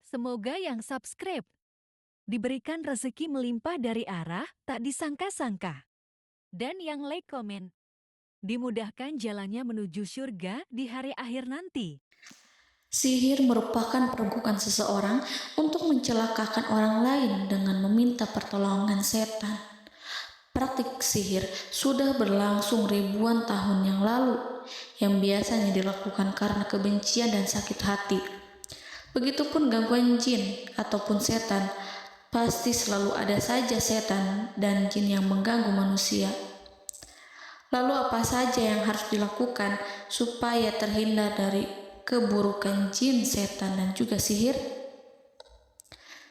Semoga yang subscribe diberikan rezeki melimpah dari arah tak disangka-sangka. Dan yang like komen, dimudahkan jalannya menuju surga di hari akhir nanti. Sihir merupakan perbuatan seseorang untuk mencelakakan orang lain dengan meminta pertolongan setan. Praktik sihir sudah berlangsung ribuan tahun yang lalu, yang biasanya dilakukan karena kebencian dan sakit hati. Begitupun gangguan jin ataupun setan, pasti selalu ada saja setan dan jin yang mengganggu manusia. Lalu apa saja yang harus dilakukan supaya terhindar dari keburukan jin, setan, dan juga sihir?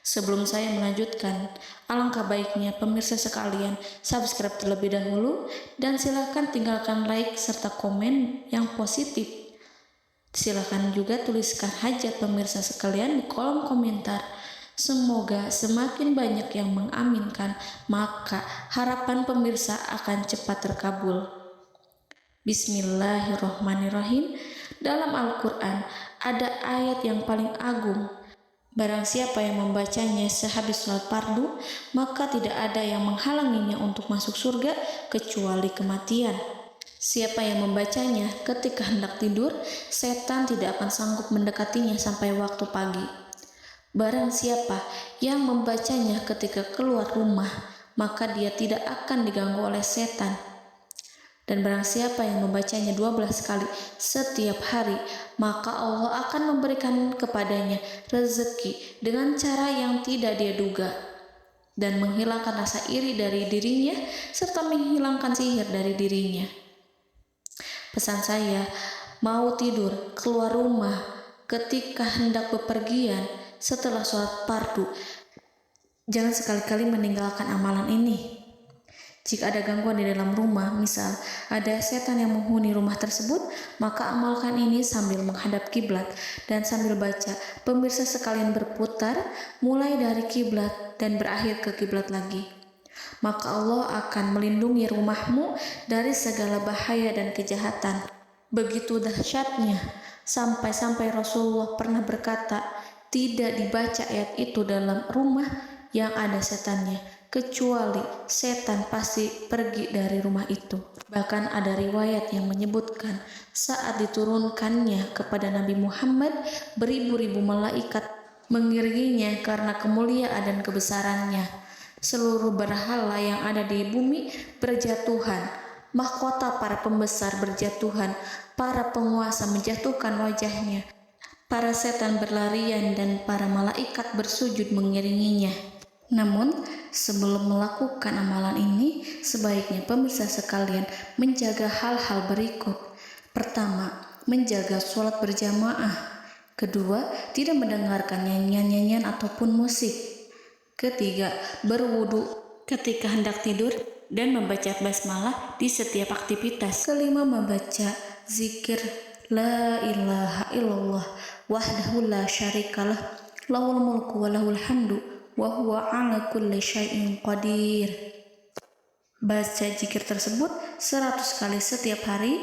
Sebelum saya melanjutkan, alangkah baiknya pemirsa sekalian subscribe terlebih dahulu dan silakan tinggalkan like serta komen yang positif. Silakan juga tuliskan hajat pemirsa sekalian di kolom komentar. Semoga semakin banyak yang mengaminkan, maka harapan pemirsa akan cepat terkabul. Bismillahirrohmanirrohim. Dalam Al-Quran ada ayat yang paling agung. Barang siapa yang membacanya sehabis sholat fardu, maka tidak ada yang menghalanginya untuk masuk surga kecuali kematian. Siapa yang membacanya ketika hendak tidur, setan tidak akan sanggup mendekatinya sampai waktu pagi. Barang siapa yang membacanya ketika keluar rumah, maka dia tidak akan diganggu oleh setan. Dan barang siapa yang membacanya 12 kali setiap hari, maka Allah akan memberikan kepadanya rezeki dengan cara yang tidak dia duga, dan menghilangkan rasa iri dari dirinya, serta menghilangkan sihir dari dirinya. Pesan saya, mau tidur, keluar rumah, ketika hendak bepergian, setelah sholat fardu, jangan sekali-kali meninggalkan amalan ini. Jika ada gangguan di dalam rumah, misal ada setan yang menghuni rumah tersebut, maka amalkan ini sambil menghadap kiblat dan sambil baca. Pemirsa sekalian berputar mulai dari kiblat dan berakhir ke kiblat lagi. Maka Allah akan melindungi rumahmu dari segala bahaya dan kejahatan. Begitu dahsyatnya, sampai-sampai Rasulullah pernah berkata, tidak dibaca ayat itu dalam rumah yang ada setannya, kecuali setan pasti pergi dari rumah itu. Bahkan ada riwayat yang menyebutkan saat diturunkannya kepada Nabi Muhammad, beribu-ribu malaikat mengiringinya karena kemuliaan dan kebesarannya. Seluruh berhala yang ada di bumi berjatuhan, mahkota para pembesar berjatuhan, para penguasa menjatuhkan wajahnya, para setan berlarian, dan para malaikat bersujud mengiringinya. Namun, sebelum melakukan amalan ini, sebaiknya pemirsa sekalian menjaga hal-hal berikut. Pertama, menjaga sholat berjamaah. Kedua, tidak mendengarkan nyanyian-nyanyian ataupun musik. Ketiga, berwudu ketika hendak tidur dan membaca basmalah di setiap aktivitas. Kelima, membaca zikir la ilaha illallah wahdahu la syarikalah lahul mulku wa lahul hamdu wa huwa ala kulli syai'in qadir. Baca zikir tersebut 100 kali setiap hari.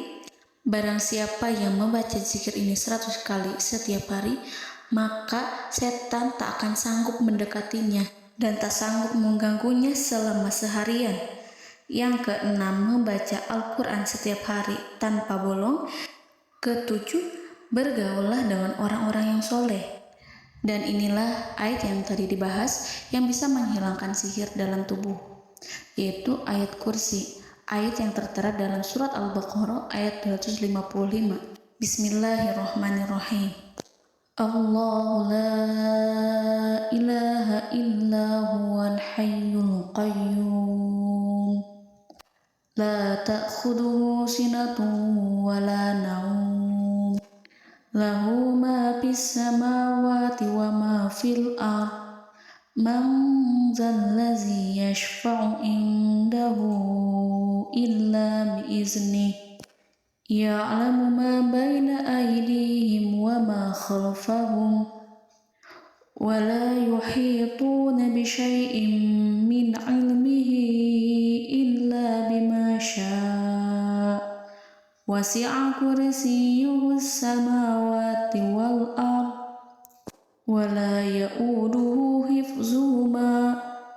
Barang siapa yang membaca zikir ini 100 kali setiap hari, maka setan tak akan sanggup mendekatinya dan tak sanggup mengganggunya selama seharian. Yang keenam, membaca Al-Quran setiap hari tanpa bolong. Ketujuh, bergaullah dengan orang-orang yang soleh. Dan inilah ayat yang tadi dibahas yang bisa menghilangkan sihir dalam tubuh, yaitu ayat kursi, ayat yang tertera dalam surat Al-Baqarah ayat 255. Bismillahirrahmanirrahim. Allahu la ilaha illa huwal hayyul qayyum la ta'khuduhu sinatun wa la naum lahu ma fis samawati wa ma fil ard man zallazi yashfa'u indahu illa biiznih ya'lamu ma baina aydihim wa ma khalfahum wa la yuhituna bi syai'in min 'ilmihi illa bima syaa' wasi'a kursiyyuhu as-samawati wal ard wa ولا يؤوده حفظهما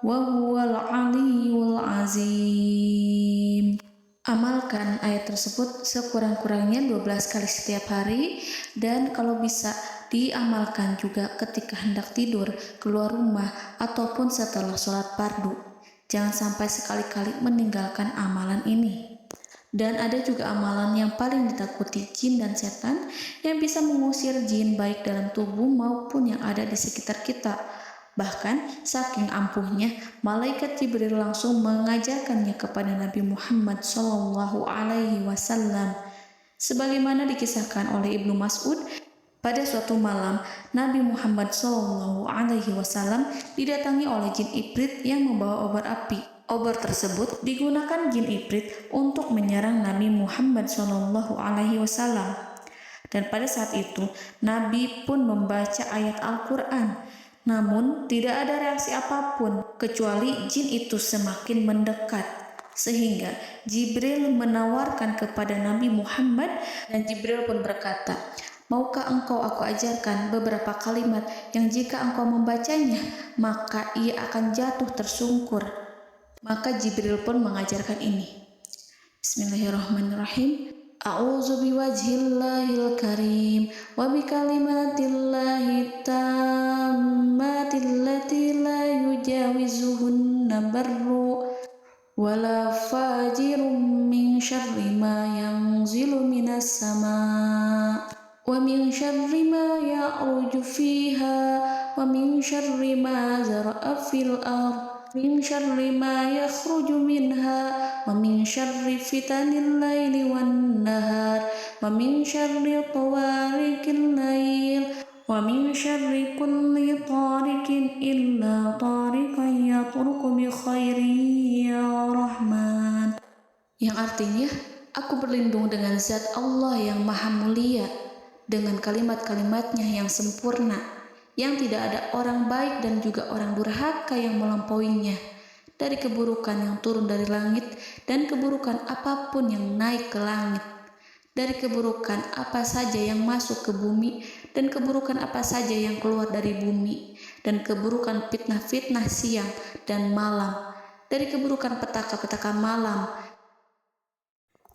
وهو العلي العظيم. Amalkan ayat tersebut sekurang-kurangnya 12 kali setiap hari, dan kalau bisa diamalkan juga ketika hendak tidur, keluar rumah, ataupun setelah sholat fardu. Jangan sampai sekali-kali meninggalkan amalan ini. Dan ada juga amalan yang paling ditakuti jin dan setan yang bisa mengusir jin baik dalam tubuh maupun yang ada di sekitar kita. Bahkan saking ampuhnya, malaikat Jibril langsung mengajarkannya kepada Nabi Muhammad SAW. Sebagaimana dikisahkan oleh Ibnu Mas'ud, pada suatu malam Nabi Muhammad SAW didatangi oleh jin Ifrit yang membawa obor api. Obor tersebut digunakan jin Ifrit untuk menyerang Nabi Muhammad SAW. Dan pada saat itu Nabi pun membaca ayat Al-Quran. Namun tidak ada reaksi apapun kecuali jin itu semakin mendekat, sehingga Jibril menawarkan kepada Nabi Muhammad, dan Jibril pun berkata, "Maukah engkau aku ajarkan beberapa kalimat yang jika engkau membacanya maka ia akan jatuh tersungkur?" Maka Jibril pun mengajarkan ini. Bismillahirrahmanirrahim. A'udzu biwajhillahil karim wa bikalimatillahi tammati allati la yujawizuhunna barru wala fajirun min syarri ma yanzilu minas sama' wa min syarri ma ya'ruju fiha wa min syarri ma zara'a fil ardh min syarri ma yakhruju minha wa min syarri fitanil laili wan nahar wa min syarri tawarikil lail wa min syarri kulli tarikin illa tarikan yatruku bi khairin ya Rahman. Yang artinya, aku berlindung dengan zat Allah yang maha mulia, dengan kalimat-kalimatnya yang sempurna, yang tidak ada orang baik dan juga orang durhaka yang melampauinya, dari keburukan yang turun dari langit dan keburukan apapun yang naik ke langit, dari keburukan apa saja yang masuk ke bumi dan keburukan apa saja yang keluar dari bumi, dan keburukan fitnah-fitnah siang dan malam, dari keburukan petaka-petaka malam,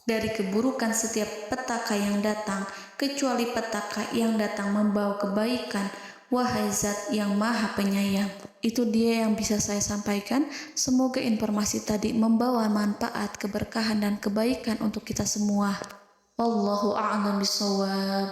dari keburukan setiap petaka yang datang, kecuali petaka yang datang membawa kebaikan. Wahai Zat yang Maha Penyayang. Itu dia yang bisa saya sampaikan. Semoga informasi tadi membawa manfaat, keberkahan, dan kebaikan untuk kita semua. Wallahu a'lam bishawab.